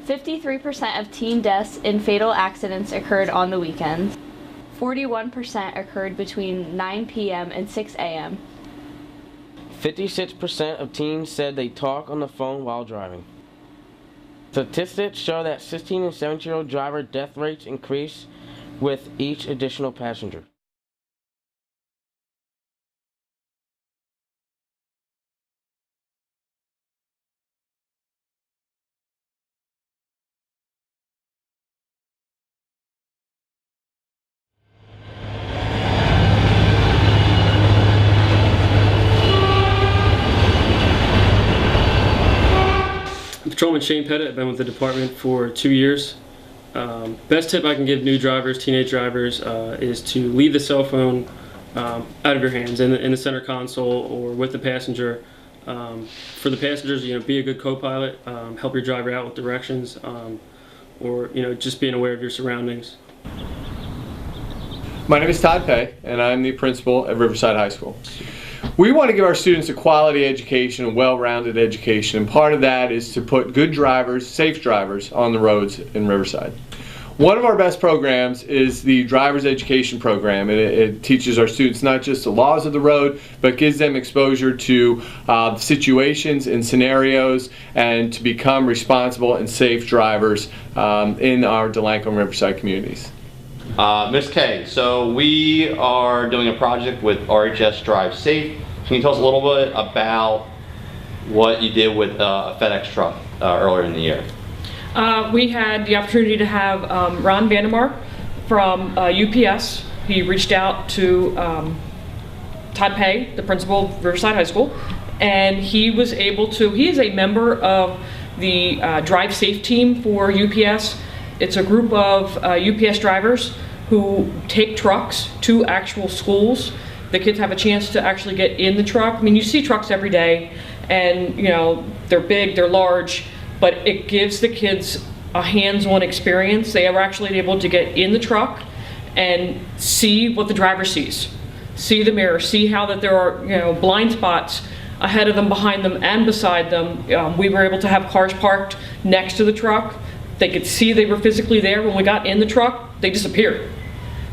53% of teen deaths in fatal accidents occurred on the weekends. 41% occurred between 9 p.m. and 6 a.m. 56% of teens said they talk on the phone while driving. Statistics show that 16 and 17-year-old driver death rates increase with each additional passenger. Patrolman Shane Pettit. I've been with the department for 2 years. Best tip I can give new drivers, teenage drivers, is to leave the cell phone out of your hands in the center console or with the passenger. For the passengers, be a good co-pilot, help your driver out with directions, or just being aware of your surroundings. My name is Todd Pay, and I'm the principal at Riverside High School. We want to give our students a quality education, a well-rounded education, and part of that is to put good drivers, safe drivers, on the roads in Riverside. One of our best programs is the Driver's Education Program. It teaches our students not just the laws of the road, but gives them exposure to situations and scenarios and to become responsible and safe drivers in our Delanco and Riverside communities. Ms. K, so we are doing a project with RHS Drives Safe. Can you tell us a little bit about what you did with a FedEx truck earlier in the year? We had the opportunity to have Ron Vandermark from UPS. He reached out to Todd Pay, the principal of Riverside High School, and he was able to, he is a member of the Drive Safe team for UPS. It's a group of UPS drivers who take trucks to actual schools. The kids have a chance to actually get in the truck. I mean, you see trucks every day, and they're big, they're large, but it gives the kids a hands-on experience. They are actually able to get in the truck and see what the driver sees, see the mirror, see how that there are blind spots ahead of them, behind them, and beside them. We were able to have cars parked next to the truck. They could see they were physically there. When we got in the truck, they disappeared.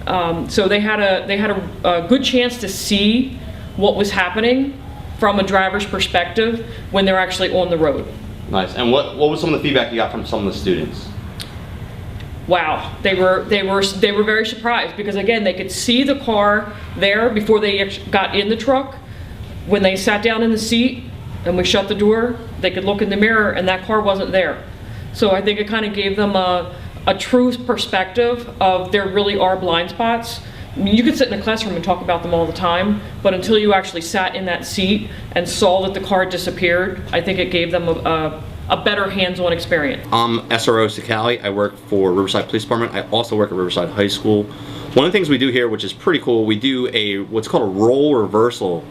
So they had a good chance to see what was happening from a driver's perspective when they're actually on the road. Nice. And what was some of the feedback you got from some of the students? Wow, they were very surprised because again, they could see the car there before they got in the truck. When they sat down in the seat and we shut the door, they could look in the mirror and that car wasn't there. So I think it kind of gave them a true perspective of there really are blind spots. I mean, you could sit in a classroom and talk about them all the time, but until you actually sat in that seat and saw that the car disappeared, I think it gave them a better hands-on experience. I'm SRO Sakali. I work for Riverside Police Department. I also work at Riverside High School. One of the things we do here, which is pretty cool, we do what's called a role reversal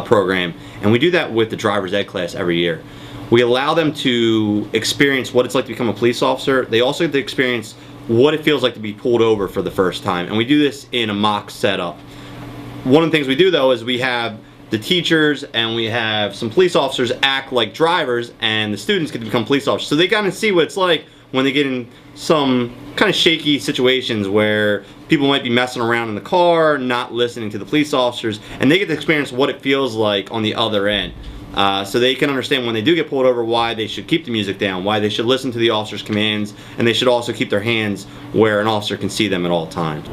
program, and we do that with the driver's ed class every year. We allow them to experience what it's like to become a police officer. They also get to experience what it feels like to be pulled over for the first time, and we do this in a mock setup. One of the things we do though is we have the teachers and we have some police officers act like drivers, and the students get to become police officers. So they kind of see what it's like when they get in some kind of shaky situations where people might be messing around in the car, not listening to the police officers, and they get to experience what it feels like on the other end. So they can understand when they do get pulled over why they should keep the music down, why they should listen to the officer's commands, and they should also keep their hands where an officer can see them at all times.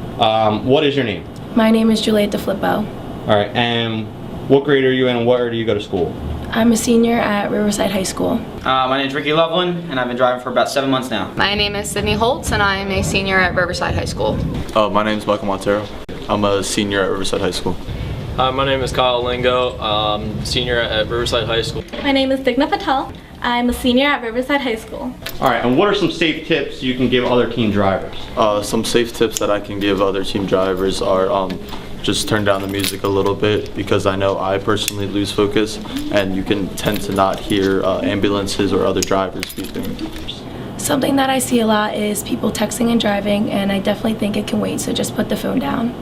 What is your name? My name is Juliet DeFlippo. All right, and what grade are you in and where do you go to school? I'm a senior at Riverside High School. My name is Ricky Loveland, and I've been driving for about 7 months now. My name is Sydney Holtz, and I am a senior at Riverside High School. My name is Michael Montero. I'm a senior at Riverside High School. My name is Kyle Lingo, senior at Riverside High School. My name is Digna Patel. I'm a senior at Riverside High School. All right, and what are some safe tips you can give other teen drivers? Some safe tips that I can give other teen drivers are just turn down the music a little bit, because I know I personally lose focus and you can tend to not hear ambulances or other drivers beeping. Something that I see a lot is people texting and driving, and I definitely think it can wait, so just put the phone down.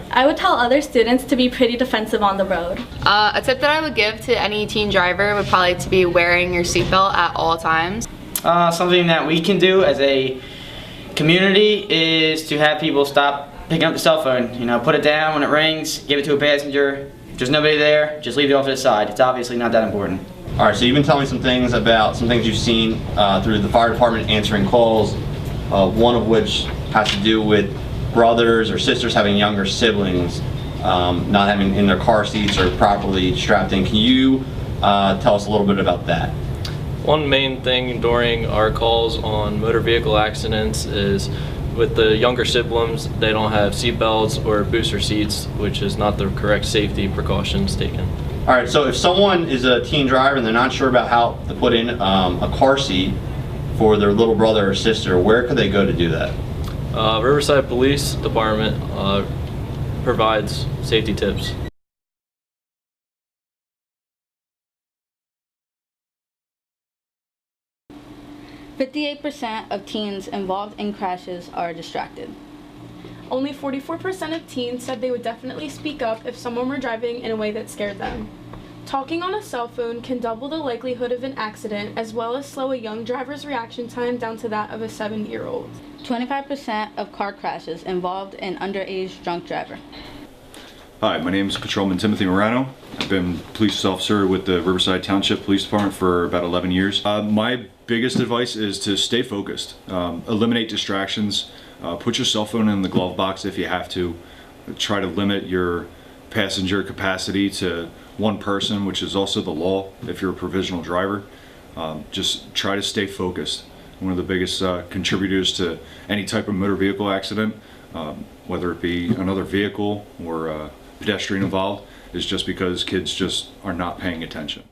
I would tell other students to be pretty defensive on the road. A tip that I would give to any teen driver would probably to be wearing your seatbelt at all times. Something that we can do as a community is to have people stop picking up the cell phone. You know, put it down when it rings, give it to a passenger. If there's nobody there, just leave it off to the side. It's obviously not that important. All right, so you've been telling me some things about some things you've seen through the fire department answering calls, one of which has to do with brothers or sisters having younger siblings not having in their car seats or properly strapped in. Can you tell us a little bit about that? One main thing during our calls on motor vehicle accidents is with the younger siblings, they don't have seat belts or booster seats, which is not the correct safety precautions taken. All right, so if someone is a teen driver and they're not sure about how to put in a car seat for their little brother or sister, where could they go to do that? Riverside Police Department provides safety tips. "58% of teens involved in crashes are distracted." Only 44% of teens said they would definitely speak up if someone were driving in a way that scared them. Talking on a cell phone can double the likelihood of an accident, as well as slow a young driver's reaction time down to that of a 7-year-old. 25% of car crashes involved an underage drunk driver. Hi, my name is Patrolman Timothy Morano. I've been police officer with the Riverside Township Police Department for about 11 years. My biggest advice is to stay focused, eliminate distractions, put your cell phone in the glove box if you have to, try to limit your passenger capacity to one person, which is also the law if you're a provisional driver. Just try to stay focused. One of the biggest contributors to any type of motor vehicle accident, whether it be another vehicle or pedestrian involved, is just because kids just are not paying attention.